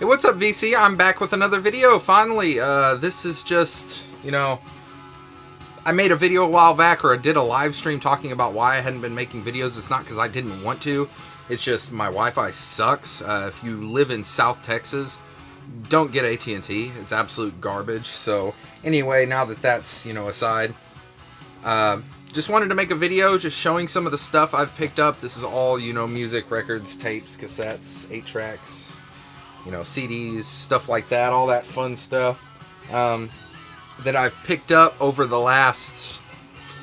Hey, what's up, VC? I'm back with another video, finally. This is just, I made a video a while back, or I did a live stream talking about why I hadn't been making videos. It's not because I didn't want to. It's just my Wi-Fi sucks. If you live in South Texas, don't get AT&T. It's absolute garbage. So, anyway, now that that's, aside, just wanted to make a video just showing some of the stuff I've picked up. This is all, music, records, tapes, cassettes, 8-tracks, CDs, stuff like that, all that fun stuff that I've picked up over the last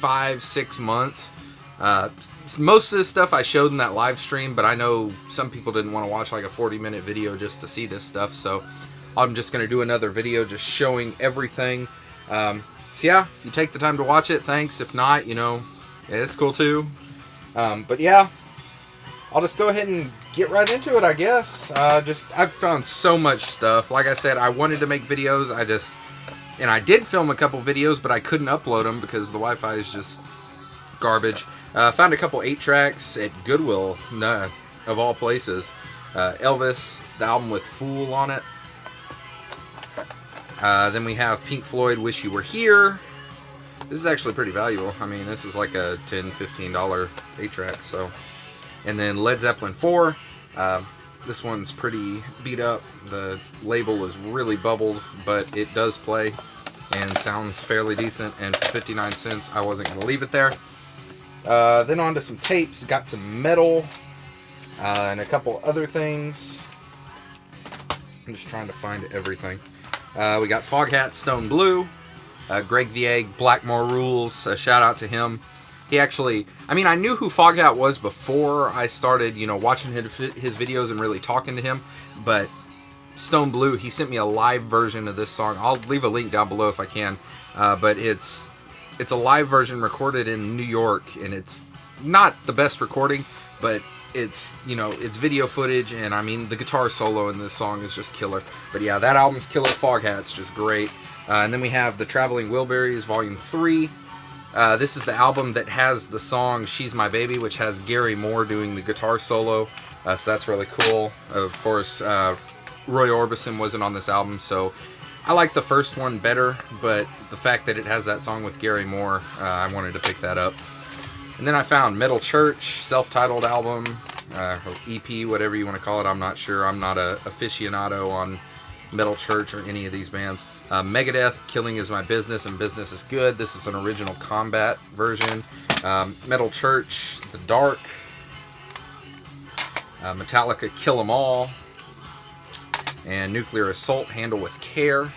5-6 months. Most of this stuff I showed in that live stream, but I know some people didn't want to watch like a 40-minute video just to see this stuff, so I'm just going to do another video just showing everything. So yeah, if you take the time to watch it, thanks. If not, it's cool too. But yeah, I'll just go ahead and get right into it, I guess. I've found so much stuff. Like I said, I wanted to make videos. And I did film a couple videos, but I couldn't upload them because the Wi-Fi is just garbage. Found a couple 8-tracks at Goodwill, of all places. Elvis, the album with Fool on it. Then we have Pink Floyd, Wish You Were Here. This is actually pretty valuable. I mean, this is like a $10, $15 8-track, so. And then Led Zeppelin 4. This one's pretty beat up. The label is really bubbled, but it does play and sounds fairly decent. And for 59 cents, I wasn't going to leave it there. Then on to some tapes. Got some metal and a couple other things. I'm just trying to find everything. We got Foghat, Stone Blue. Greg the Egg, Blackmore Rules. A shout out to him. He actually, I knew who Foghat was before I started, watching his videos and really talking to him, but Stone Blue, he sent me a live version of this song. I'll leave a link down below if I can, but it's a live version recorded in New York, and it's not the best recording, but it's, it's video footage, and the guitar solo in this song is just killer. But yeah, that album's killer. Foghat's just great. And then we have the Traveling Wilburys, Volume 3. This is the album that has the song She's My Baby, which has Gary Moore doing the guitar solo, so that's really cool. Of course, Roy Orbison wasn't on this album, so I like the first one better, but the fact that it has that song with Gary Moore, I wanted to pick that up. And then I found Metal Church, self-titled album, or EP, whatever you want to call it. I'm not sure. I'm not an aficionado on Metal Church or any of these bands. Megadeth, Killing Is My Business and Business Is Good. This is an original Combat version. Metal Church, The Dark. Metallica, Kill 'Em All. And Nuclear Assault, Handle With Care.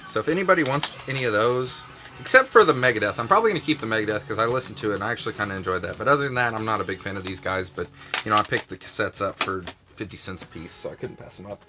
So if anybody wants any of those, except for the Megadeth, I'm probably going to keep the Megadeth because I listened to it and I actually kind of enjoyed that. But other than that, I'm not a big fan of these guys. But, I picked the cassettes up for 50 cents a piece, so I couldn't pass them up.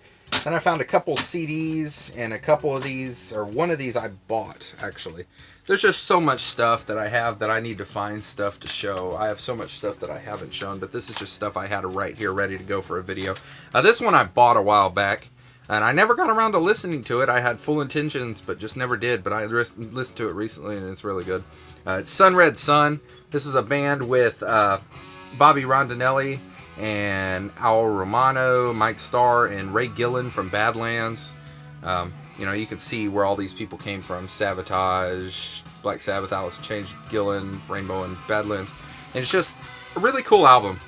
Then I found a couple CDs, and a couple of these, or one of these I bought, actually. There's just so much stuff that I have that I need to find stuff to show. I have so much stuff that I haven't shown, but this is just stuff I had right here ready to go for a video. This one I bought a while back, and I never got around to listening to it. I had full intentions, but just never did, but I listened to it recently, and it's really good. It's Sun Red Sun. This is a band with Bobby Rondinelli and Al Romano, Mike Starr, and Ray Gillen from Badlands. You can see where all these people came from. Sabotage, Black Sabbath, Alice in Chains, Gillen, Rainbow, and Badlands. And it's just a really cool album.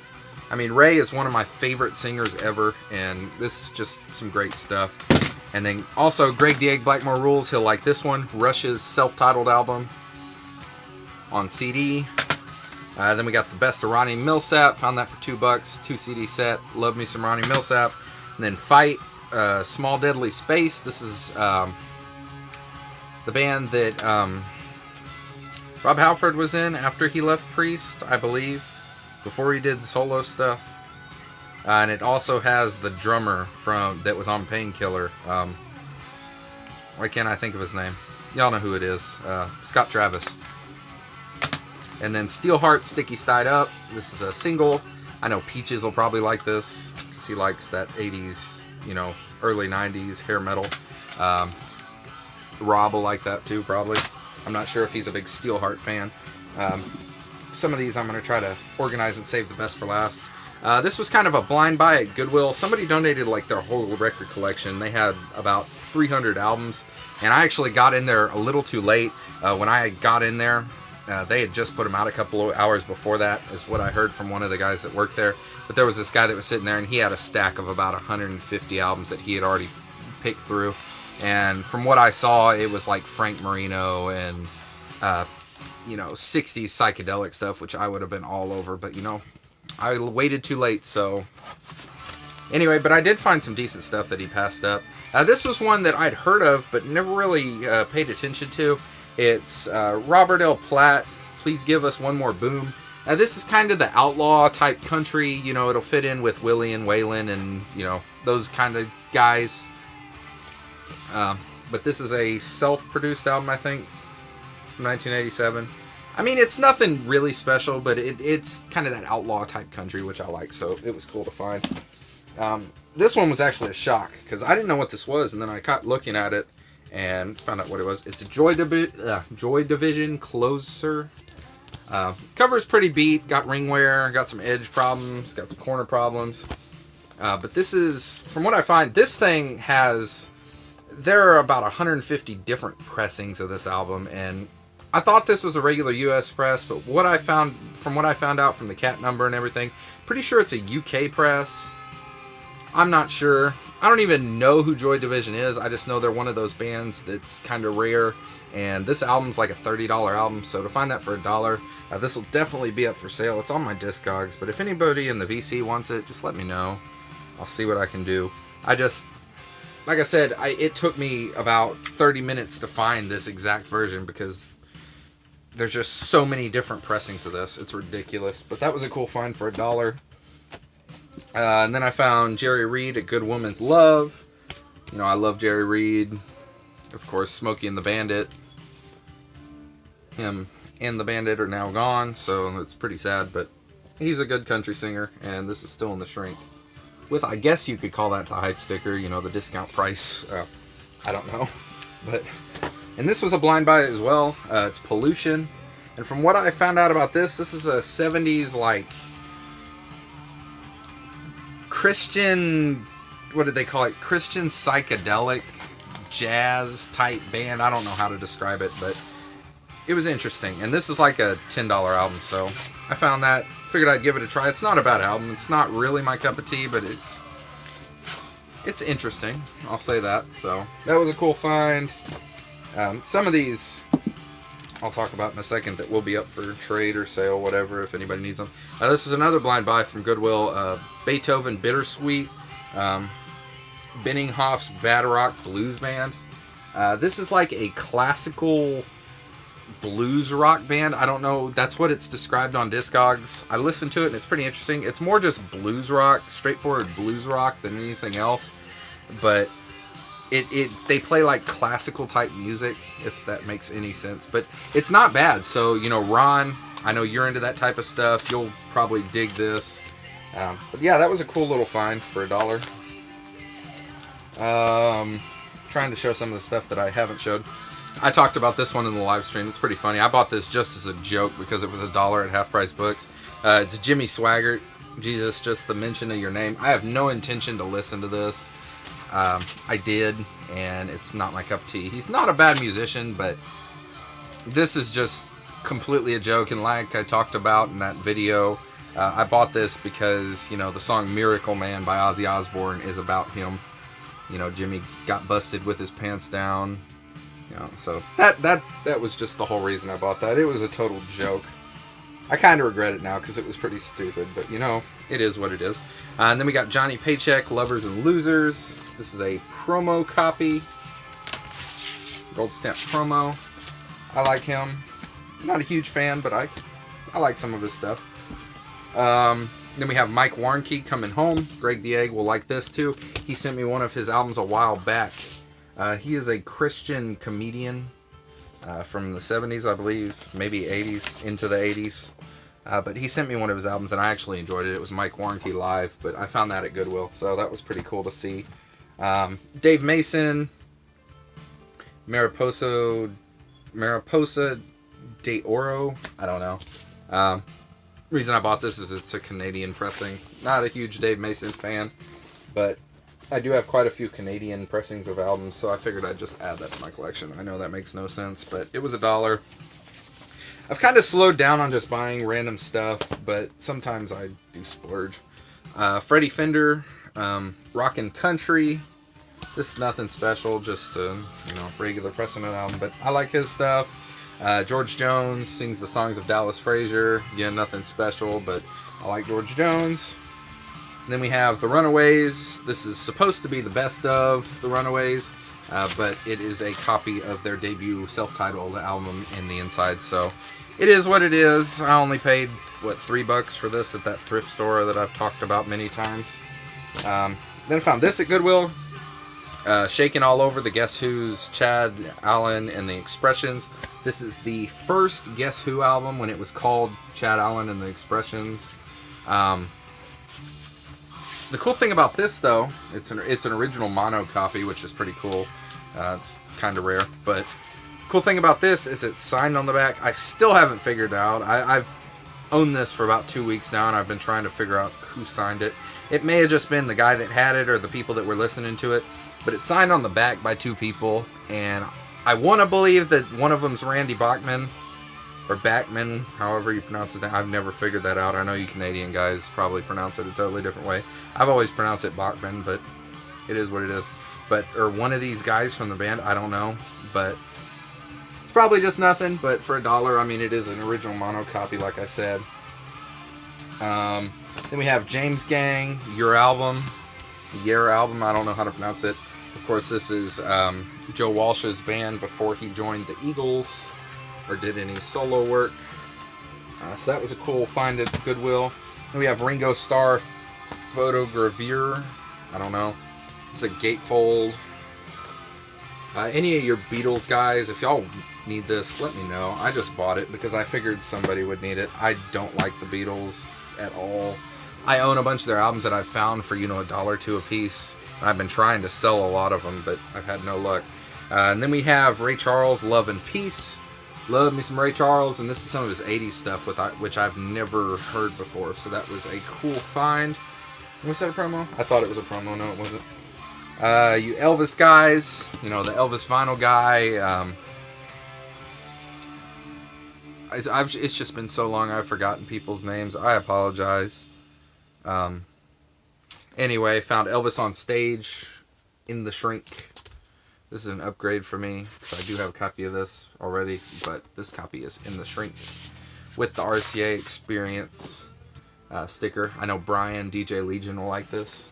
Ray is one of my favorite singers ever, and this is just some great stuff. And then also Greg the Egg, Blackmore Rules, he'll like this one. Rush's self-titled album on CD. Then we got the Best of Ronnie Millsap. Found that for $2. 2 CD set. Love me some Ronnie Millsap. And then Fight, Small Deadly Space. This is the band that Rob Halford was in after he left Priest, I believe, before he did solo stuff. And it also has the drummer that was on Painkiller. Why can't I think of his name? Y'all know who it is. Scott Travis. And then Steelheart, Sticky Stied Up. This is a single. I know Peaches will probably like this because he likes that 80s, early 90s hair metal. Rob will like that too, probably. I'm not sure if he's a big Steelheart fan. Some of these I'm going to try to organize and save the best for last. This was kind of a blind buy at Goodwill. Somebody donated like their whole record collection. They had about 300 albums, and I actually got in there a little too late. When I got in there, they had just put them out a couple of hours before that, is what I heard from one of the guys that worked there. But there was this guy that was sitting there, and he had a stack of about 150 albums that he had already picked through. And from what I saw, it was like Frank Marino and, 60s psychedelic stuff, which I would have been all over. But, I waited too late, so... Anyway, but I did find some decent stuff that he passed up. This was one that I'd heard of, but never really paid attention to. It's Robert L. Platt, Please Give Us One More Boom. This is kind of the outlaw type country. It'll fit in with Willie and Waylon and, those kind of guys. But this is a self-produced album, I think, from 1987. I mean, it's nothing really special, but it's kind of that outlaw type country, which I like, so it was cool to find. This one was actually a shock, because I didn't know what this was, and then I got looking at it and found out what it was. It's a Joy Division Closer. Cover is pretty beat, got ring wear, got some edge problems, got some corner problems. But this is, from what I find, this thing has... There are about 150 different pressings of this album, and I thought this was a regular US press, but from what I found out from the cat number and everything, pretty sure it's a UK press. I'm not sure. I don't even know who Joy Division is. I just know they're one of those bands that's kind of rare, and this album's like a $30 album, so to find that for $1, this will definitely be up for sale. It's on my Discogs, but if anybody in the VC wants it, just let me know. I'll see what I can do. Like I said, it took me about 30 minutes to find this exact version because there's just so many different pressings of this. It's ridiculous. But that was a cool find for $1. And then I found Jerry Reed, A Good Woman's Love. I love Jerry Reed. Of course, Smokey and the Bandit. Him and the Bandit are now gone, so it's pretty sad. But he's a good country singer, and this is still in the shrink. With, I guess you could call that the hype sticker, the discount price. I don't know. And this was a blind buy as well. It's Pollution. And from what I found out about this is a 70s, like, Christian, what did they call it? Christian psychedelic jazz type band. I don't know how to describe it, but it was interesting. And this is like a $10 album, so I found that. Figured I'd give it a try. It's not a bad album. It's not really my cup of tea, but it's interesting. I'll say that. So that was a cool find. Some of these I'll talk about in a second that will be up for trade or sale, whatever, if anybody needs them. This is another blind buy from Goodwill. Beethoven Bittersweet. Benninghoff's Bad Rock Blues Band. This is like a classical blues rock band. I don't know. That's what it's described on Discogs. I listened to it and it's pretty interesting. It's more just blues rock, straightforward blues rock than anything else. But they play like classical type music, if that makes any sense. But it's not bad. So, Ron, I know you're into that type of stuff. You'll probably dig this. But yeah, that was a cool little find for $1. Trying to show some of the stuff that I haven't showed. I talked about this one in the live stream. It's pretty funny. I bought this just as a joke because it was $1 at Half Price Books. It's Jimmy Swaggart. Jesus, just the mention of your name. I have no intention to listen to this. I did, and it's not my cup of tea. He's not a bad musician, but this is just completely a joke. And like I talked about in that video, I bought this because, the song Miracle Man by Ozzy Osbourne is about him. Jimmy got busted with his pants down. So that was just the whole reason I bought that. It was a total joke. I kind of regret it now because it was pretty stupid, but it is what it is. And then we got Johnny Paycheck, Lovers and Losers. This is a promo copy. Gold stamp promo. I like him. Not a huge fan, but I like some of his stuff. Then we have Mike Warnke, Coming Home. Greg the Egg will like this too. He sent me one of his albums a while back. He is a Christian comedian from the 70s, I believe, maybe 80s, into the 80s. But he sent me one of his albums, and I actually enjoyed it. It was Mike Warnke Live, but I found that at Goodwill, so that was pretty cool to see. Dave Mason, Mariposa de Oro, I don't know. reason I bought this is it's a Canadian pressing. Not a huge Dave Mason fan, but I do have quite a few Canadian pressings of albums, so I figured I'd just add that to my collection. I know that makes no sense, but it was $1. I've kind of slowed down on just buying random stuff, but sometimes I do splurge. Freddie Fender, Rawk Country. Just nothing special, just a regular pressing album, but I like his stuff. George Jones sings the songs of Dallas Frazier. Again, nothing special, but I like George Jones. And then we have The Runaways. This is supposed to be the best of The Runaways, but it is a copy of their debut self-titled album in the inside, so it is what it is. I only paid, $3 for this at that thrift store that I've talked about many times. Then I found this at Goodwill. Shaking All Over, the Guess Who's, Chad Allen, and the Expressions. This is the first Guess Who album when it was called Chad Allen and the Expressions. The cool thing about this, though, it's an original mono copy, which is pretty cool. It's kind of rare, but cool thing about this is it's signed on the back. I still haven't figured it out. I've owned this for about 2 weeks now, and I've been trying to figure out who signed it. It may have just been the guy that had it or the people that were listening to it, but it's signed on the back by 2 people, and I want to believe that one of them's Randy Bachman, or Bachman, however you pronounce his name. I've never figured that out. I know you Canadian guys probably pronounce it a totally different way. I've always pronounced it Bachman, but it is what it is. Or one of these guys from the band, I don't know, but it's probably just nothing, but for $1, I mean, it is an original mono copy, like I said. Then we have James Gang, Your Album, I don't know how to pronounce it. Of course, this is Joe Walsh's band before he joined the Eagles or did any solo work. So that was a cool find at Goodwill. Then we have Ringo Starr Photogravure. I don't know. It's a gatefold. Any of your Beatles guys, if y'all need this, let me know. I just bought it because I figured somebody would need it. I don't like the Beatles at all. I own a bunch of their albums that I've found for, $1 or $2 a piece. I've been trying to sell a lot of them, but I've had no luck. And then we have Ray Charles, Love and Peace. Love me some Ray Charles, and this is some of his 80s stuff which I've never heard before, so that was a cool find. Was that a promo? I thought it was a promo. No, it wasn't. You Elvis guys, the Elvis vinyl guy. It's just been so long I've forgotten people's names. I apologize. Anyway, found Elvis on Stage in the Shrink. This is an upgrade for me because I do have a copy of this already, but this copy is in the Shrink with the RCA Experience sticker. I know Brian, DJ Legion, will like this.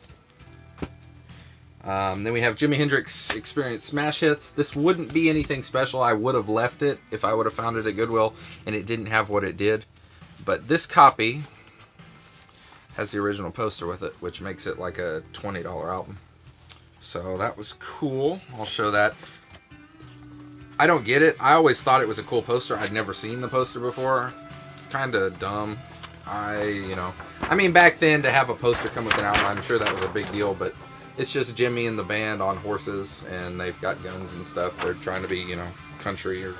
Then we have Jimi Hendrix Experience Smash Hits. This wouldn't be anything special. I would have left it if I would have found it at Goodwill and it didn't have what it did. But this copy has the original poster with it, which makes it like a $20 album. So that was cool. I'll show that. I don't get it. I always thought it was a cool poster. I'd never seen the poster before. It's kind of dumb. I mean, back then to have a poster come with an album, I'm sure that was a big deal, but it's just Jimmy and the band on horses, and they've got guns and stuff. They're trying to be, country or,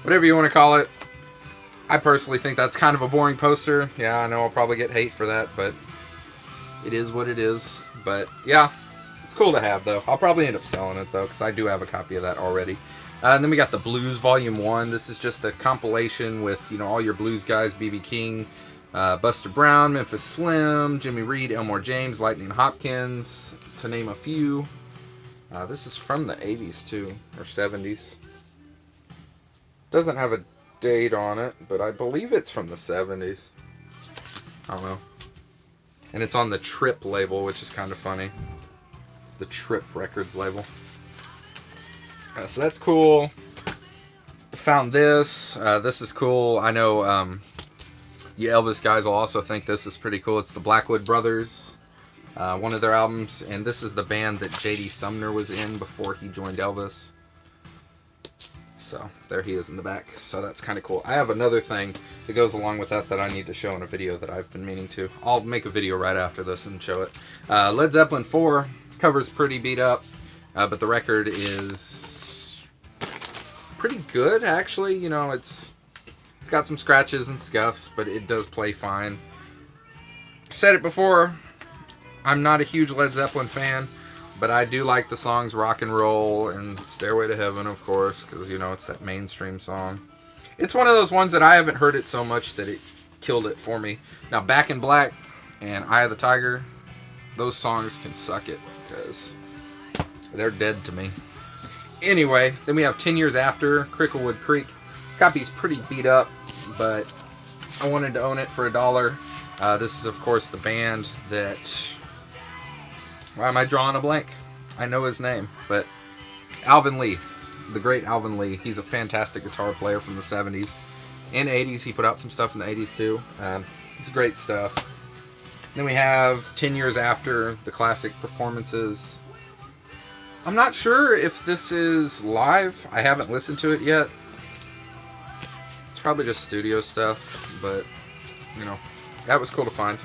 whatever you want to call it. I personally think that's kind of a boring poster. Yeah, I know I'll probably get hate for that, but it is what it is. But yeah, it's cool to have, though. I'll probably end up selling it, though, because I do have a copy of that already. And then we got the Blues Volume 1. This is just a compilation with, all your blues guys, B.B. King, Buster Brown, Memphis Slim, Jimmy Reed, Elmore James, Lightning Hopkins, to name a few. This is from the 80s, too, or 70s. Doesn't have a date on it, but I believe it's from the 70s. I don't know. And it's on the Trip label, which is kind of funny. The Trip Records label. So that's cool. Found this. This is cool. I know you Elvis guys will also think this is pretty cool. It's the Blackwood Brothers. One of their albums. And this is the band that J.D. Sumner was in before he joined Elvis. So there he is in the back. So that's kind of cool. I have another thing that goes along with that I need to show in a video that I've been meaning to. I'll make a video right after this and show it. Led Zeppelin 4. Cover's pretty beat up. But the record is pretty good, actually. It's got some scratches and scuffs, but it does play fine. I've said it before, I'm not a huge Led Zeppelin fan, but I do like the songs Rock and Roll and Stairway to Heaven, of course, because, you know, it's that mainstream song. It's one of those ones that I haven't heard it so much that it killed it for me. Now, Back in Black and Eye of the Tiger, those songs can suck it, because they're dead to me. Anyway, then we have 10 Years After, Cricklewood Creek. This copy's pretty beat up, but I wanted to own it for $1. This is, of course, the band that... Why am I drawing a blank? I know his name, but Alvin Lee. The great Alvin Lee. He's a fantastic guitar player from the 70s and 80s. He put out some stuff in the 80s, too. It's great stuff. Then we have 10 Years After, the classic performances. I'm not sure if this is live. I haven't listened to it yet. It's probably just studio stuff, but, you know, that was cool to find.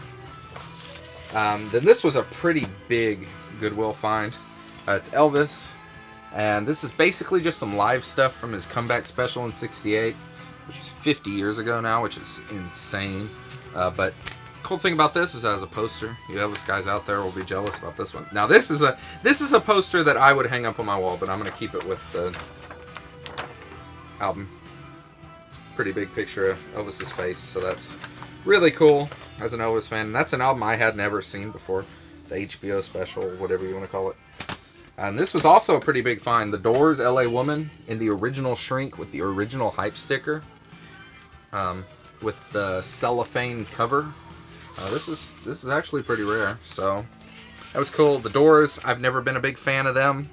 Then this was a pretty big Goodwill find. It's Elvis, and this is basically just some live stuff from his comeback special in '68, which was 50 years ago now, which is insane. But cool thing about this is as a poster, you Elvis guys out there will be jealous about this one. Now this is a poster that I would hang up on my wall, but I'm gonna keep it with the album. It's a pretty big picture of Elvis's face, so that's really cool as an Elvis fan. And that's an album I had never seen before, the HBO special, whatever you want to call it. And this was also a pretty big find. The Doors, L.A. Woman, in the original shrink with the original hype sticker, with the cellophane cover. This is actually pretty rare, so that was cool. The Doors, I've never been a big fan of them,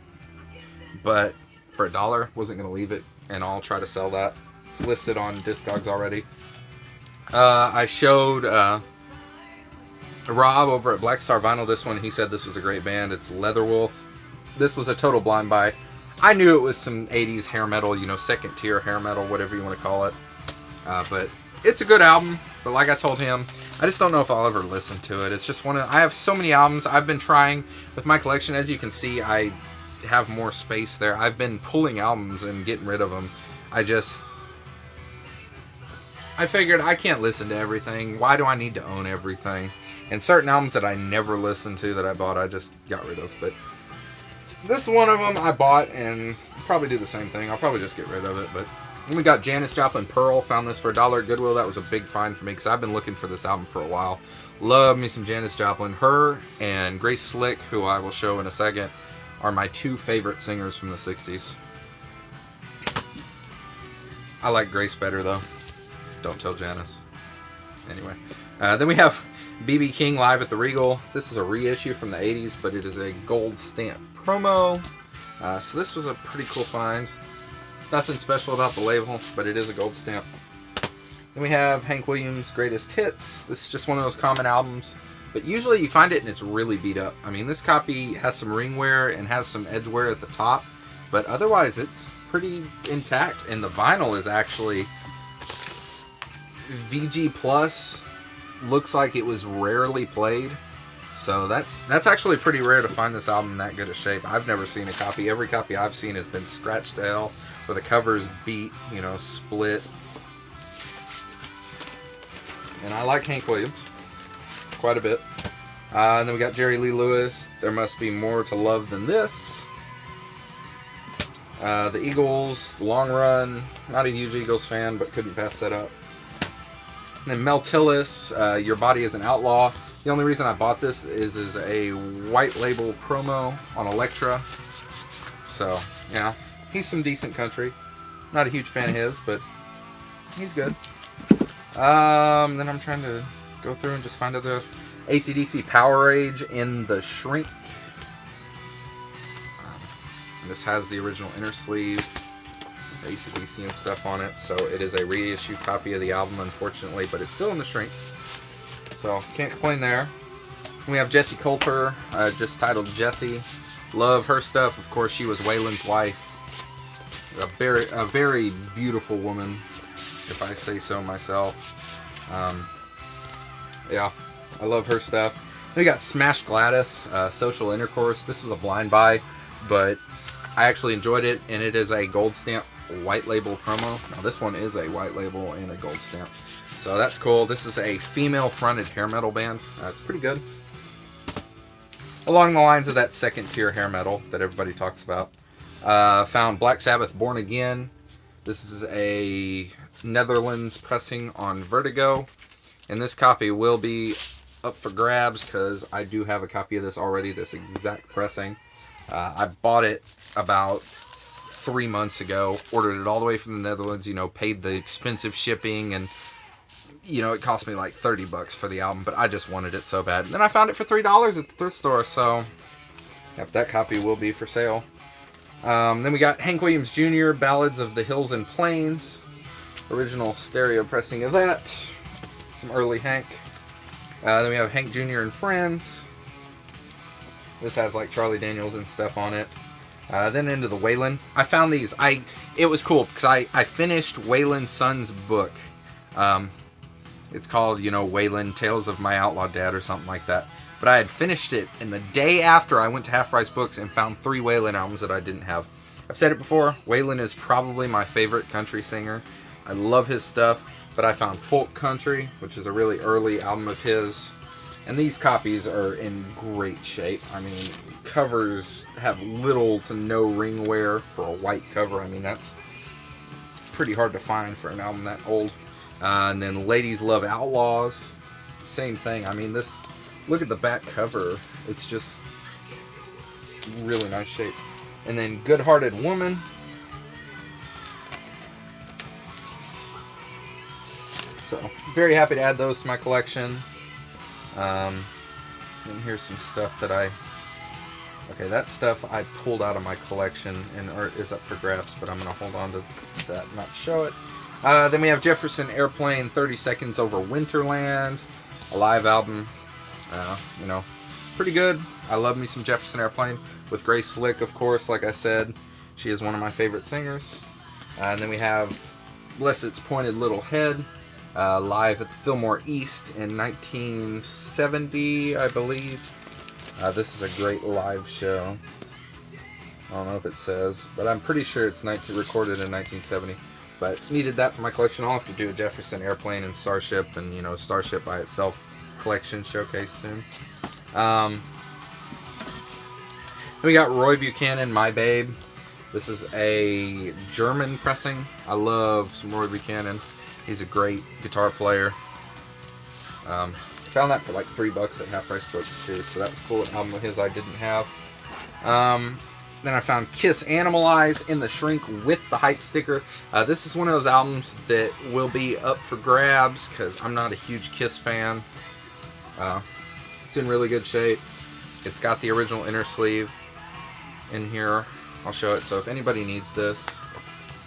but for $1, wasn't going to leave it, and I'll try to sell that. It's listed on Discogs already. I showed Rob over at Black Star Vinyl this one. He said this was a great band. It's Leatherwolf. This was a total blind buy. I knew it was some 80s hair metal, you know, second tier hair metal, whatever you want to call it. But it's a good album. But like I told him, I just don't know if I'll ever listen to it. It's just I have so many albums. I've been trying with my collection. As you can see, I have more space there. I've been pulling albums and getting rid of them. I figured I can't listen to everything. Why do I need to own everything? And certain albums that I never listened to that I bought, I just got rid of. But this is one of them I bought, and probably do the same thing. I'll probably just get rid of it. But then we got Janis Joplin Pearl. Found this for $1 at Goodwill. That was a big find for me because I've been looking for this album for a while. Love me some Janis Joplin. Her and Grace Slick, who I will show in a second, are my two favorite singers from the 60s. I like Grace better, though. Don't tell Janice. Anyway. Then we have B.B. King live at the Regal. This is a reissue from the 80s, but it is a gold stamp promo. So this was a pretty cool find. There's nothing special about the label, but it is a gold stamp. Then we have Hank Williams' Greatest Hits. This is just one of those common albums, but usually you find it and it's really beat up. I mean, this copy has some ring wear and has some edge wear at the top, but otherwise it's pretty intact, and the vinyl is actually VG Plus. Looks like it was rarely played, so that's actually pretty rare to find this album in that good a shape. I've never seen a copy. Every copy I've seen has been scratched to hell, or the cover's beat, you know, split. And I like Hank Williams quite a bit. And then we got Jerry Lee Lewis, There Must Be More to Love Than This. The Eagles, The Long Run. Not a huge Eagles fan, but couldn't pass that up. And then Mel Tillis, Your Body is an Outlaw. The only reason I bought this is a white label promo on Elektra. So, yeah, he's some decent country. Not a huge fan of his, but he's good. Then I'm trying to go through and just find other AC/DC Power Age in the shrink. This has the original inner sleeve, AC/DC and stuff on it, so it is a reissue copy of the album, unfortunately, but it's still in the shrink, so can't complain there. We have Jessie Coulter, just titled Jessie. Love her stuff. Of course, she was Waylon's wife. A very beautiful woman, if I say so myself. Yeah, I love her stuff. Then we got Smash Gladys, Social Intercourse. This was a blind buy, but I actually enjoyed it, and it is a gold stamp white label promo. Now this one is a white label and a gold stamp. So that's cool. This is a female fronted hair metal band. It's pretty good. Along the lines of that second tier hair metal that everybody talks about. Found Black Sabbath Born Again. This is a Netherlands pressing on Vertigo. And this copy will be up for grabs because I do have a copy of this already, this exact pressing. I bought it about 3 months ago, ordered it all the way from the Netherlands, paid the expensive shipping, and it cost me like $30 for the album, but I just wanted it so bad. And then I found it for $3 at the thrift store, so yep, that copy will be for sale. Then we got Hank Williams Jr., Ballads of the Hills and Plains, original stereo pressing of that, some early Hank. Then we have Hank Jr. and Friends. This has like Charlie Daniels and stuff on it. Then into the Waylon. I found these. It was cool because I finished Waylon Son's book. It's called, Waylon Tales of My Outlaw Dad or something like that. But I had finished it, and the day after I went to Half Price Books and found 3 Waylon albums that I didn't have. I've said it before, Waylon is probably my favorite country singer. I love his stuff, but I found Folk Country, which is a really early album of his. And these copies are in great shape. I mean, covers have little to no ring wear for a white cover. I mean, that's pretty hard to find for an album that old. And then Ladies Love Outlaws, same thing. I mean, look at the back cover. It's just really nice shape. And then Good Hearted Woman. So, very happy to add those to my collection. And here's some stuff that that stuff I pulled out of my collection and is up for grabs, but I'm going to hold on to that and not show it. Then we have Jefferson Airplane, 30 Seconds Over Winterland, a live album. Pretty good. I love me some Jefferson Airplane with Grace Slick, of course. Like I said, she is one of my favorite singers. And then we have Bless Its Pointed Little Head, live at the Fillmore East in 1970, I believe. This is a great live show. I don't know if it says, but I'm pretty sure it's recorded in 1970. But needed that for my collection. I'll have to do a Jefferson Airplane and Starship and, Starship by itself collection showcase soon. Then we got Roy Buchanan, My Babe. This is a German pressing. I love some Roy Buchanan. He's a great guitar player. Found that for like $3 at Half Price Books too, so that was cool. An album of his I didn't have. Then I found Kiss Animalize in the Shrink with the hype sticker. This is one of those albums that will be up for grabs because I'm not a huge Kiss fan. It's in really good shape. It's got the original inner sleeve in here. I'll show it. So if anybody needs this,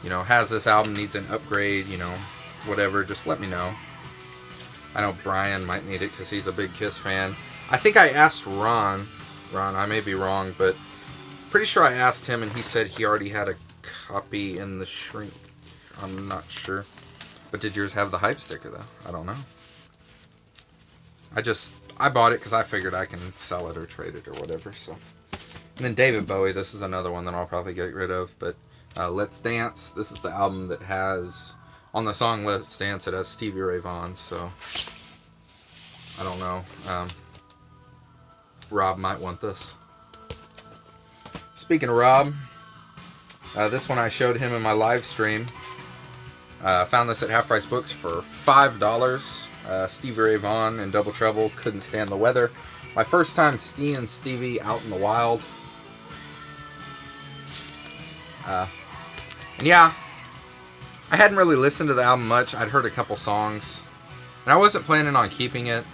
has this album, needs an upgrade, whatever, just let me know. I know Brian might need it because he's a big Kiss fan. I think I asked Ron, I may be wrong, but pretty sure I asked him and he said he already had a copy in the Shrink. I'm not sure. But did yours have the hype sticker though? I don't know. I bought it because I figured I can sell it or trade it or whatever. So, and then David Bowie. This is another one that I'll probably get rid of. But Let's Dance. This is the album that has, on the song Let's Dance, it has Stevie Ray Vaughan. So I don't know. Rob might want this. Speaking of Rob, this one I showed him in my live stream. Found this at Half Price Books for $5. Stevie Ray Vaughan and Double Trouble, Couldn't Stand the Weather. My first time seeing Stevie out in the wild. And yeah, I hadn't really listened to the album much. I'd heard a couple songs. And I wasn't planning on keeping it.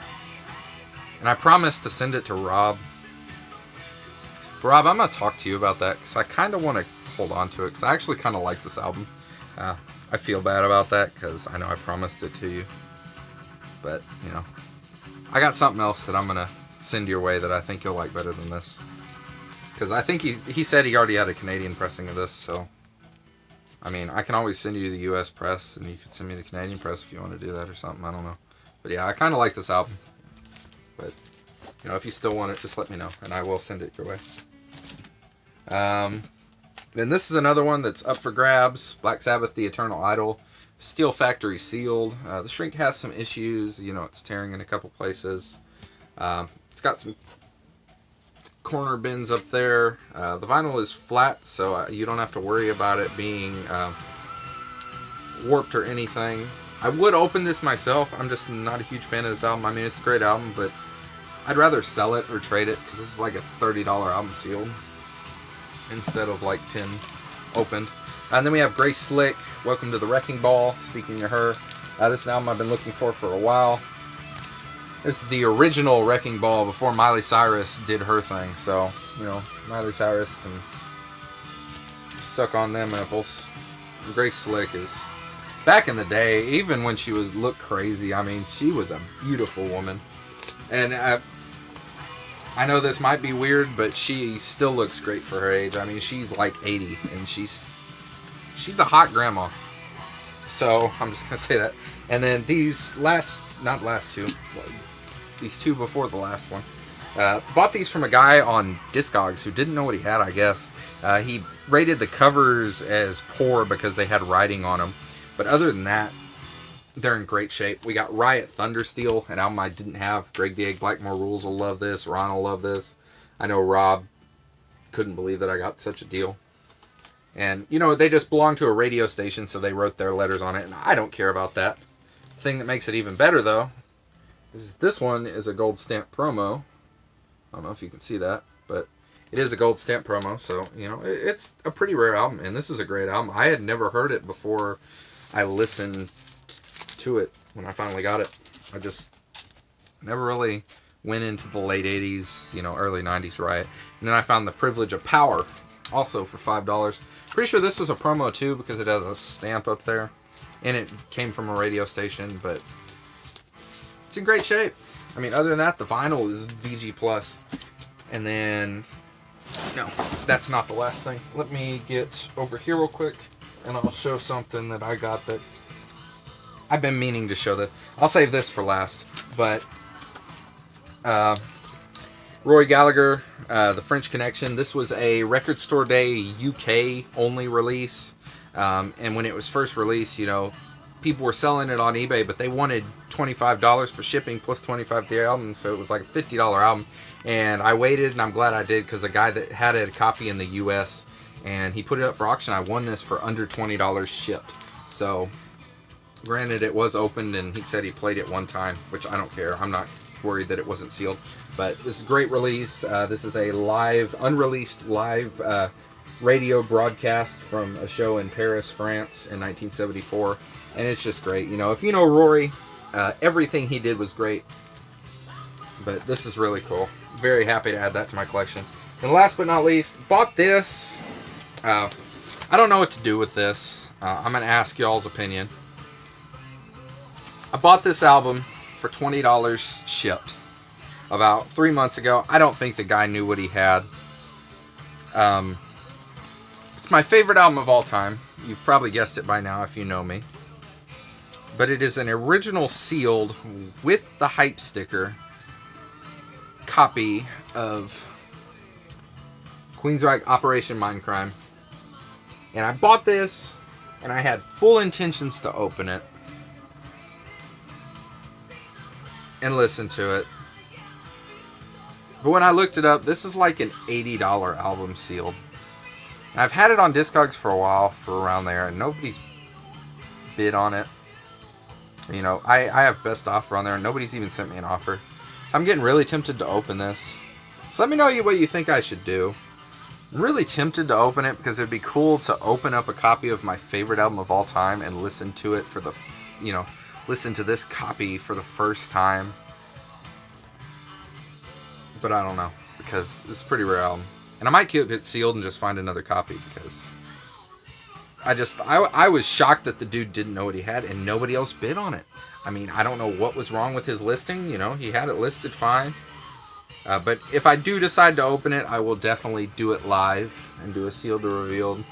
And I promised to send it to Rob. Rob, I'm going to talk to you about that because I kind of want to hold on to it because I actually kind of like this album. I feel bad about that because I know I promised it to you. But, I got something else that I'm going to send your way that I think you'll like better than this. Because I think he said he already had a Canadian pressing of this, so I mean, I can always send you the US press and you can send me the Canadian press if you want to do that or something. I don't know. But yeah, I kind of like this album. But, if you still want it, just let me know and I will send it your way. Then this is another one that's up for grabs. Black Sabbath, The Eternal Idol. Steel Factory sealed. The shrink has some issues. You know, it's tearing in a couple places. It's got some corner bins up there. The vinyl is flat, so you don't have to worry about it being warped or anything. I would open this myself. I'm just not a huge fan of this album. I mean, it's a great album, but I'd rather sell it or trade it, because this is like a $30 album sealed instead of like 10 opened. And then we have Grace Slick, Welcome to the Wrecking Ball. Speaking of her, this is an album I've been looking for a while. This is the original Wrecking Ball before Miley Cyrus did her thing. So, you know, Miley Cyrus can suck on them apples. Grace Slick is, back in the day, even when she was looked crazy, I mean, she was a beautiful woman. And I know this might be weird, but she still looks great for her age. I mean, she's like 80, and she's a hot grandma. So, I'm just going to say that. And then these these two before the last one. Bought these from a guy on Discogs who didn't know what he had, I guess. He rated the covers as poor because they had writing on them. But other than that, they're in great shape. We got Riot Thundersteel, an album I didn't have. Greg the Egg Blackmore Rules will love this. Ron will love this. I know Rob couldn't believe that I got such a deal. And, you know, they just belong to a radio station, so they wrote their letters on it, and I don't care about that. The thing that makes it even better, though, is this one is a gold stamp promo. I don't know if you can see that, but it is a gold stamp promo, so, you know, it's a pretty rare album, and this is a great album. I had never heard it before I listened to it when I finally got it. I just never really went into the late 80s, you know, early 90s Riot. And then I found The Privilege of Power, also for $5. Pretty sure this was a promo too, because it has a stamp up there, and it came from a radio station, but it's in great shape. I mean, other than that, the vinyl is VG+. And then, no, that's not the last thing. Let me get over here real quick, and I'll show something that I got that I've been meaning to show. That I'll save this for last, but Roy Gallagher, The French Connection. This was a Record Store Day UK only release, and when it was first released, you know, people were selling it on eBay, but they wanted $25 for shipping plus $25 the album, so it was like a $50 album. And I waited, and I'm glad I did, because a guy that had a copy in the US, and he put it up for auction. I won this for under $20 shipped. So, granted, it was opened, and he said he played it one time, which I don't care. I'm not worried that it wasn't sealed. But this is a great release. This is a live, unreleased live radio broadcast from a show in Paris, France in 1974. And it's just great. You know, if you know Rory, everything he did was great. But this is really cool. Very happy to add that to my collection. And last but not least, bought this. I don't know what to do with this. I'm going to ask y'all's opinion. I bought this album for $20 shipped about 3 months ago. I don't think the guy knew what he had. It's my favorite album of all time. You've probably guessed it by now if you know me. But it is an original sealed with the hype sticker copy of Queensryche Operation Mindcrime. And I bought this, and I had full intentions to open it and listen to it. But when I looked it up, this is like an $80 album sealed. And I've had it on Discogs for a while, for around there, and nobody's bid on it. You know, I have best offer on there, and nobody's even sent me an offer. I'm getting really tempted to open this. So let me know what you think I should do. I'm really tempted to open it because it would be cool to open up a copy of my favorite album of all time and listen to it for the, you know, listen to this copy for the first time. But I don't know, because it's a pretty rare album. And I might keep it sealed and just find another copy, because I was shocked that the dude didn't know what he had and nobody else bid on it. I mean, I don't know what was wrong with his listing. You know, he had it listed fine. But if I do decide to open it, I will definitely do it live and do a sealed or revealed.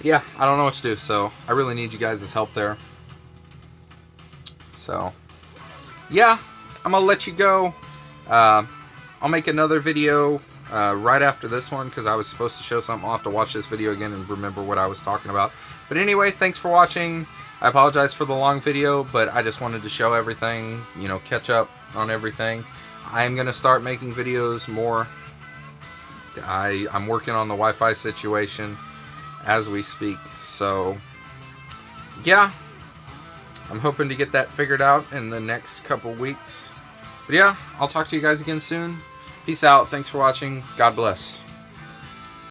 Yeah, I don't know what to do, so I really need you guys' help there. So, yeah, I'm going to let you go. I'll make another video right after this one because I was supposed to show something. I'll have to watch this video again and remember what I was talking about. But anyway, thanks for watching. I apologize for the long video, but I just wanted to show everything, you know, catch up on everything. I'm going to start making videos more. I'm working on the Wi-Fi situation as we speak. So, yeah, I'm hoping to get that figured out in the next couple weeks. But yeah, I'll talk to you guys again soon. Peace out. Thanks for watching. God bless.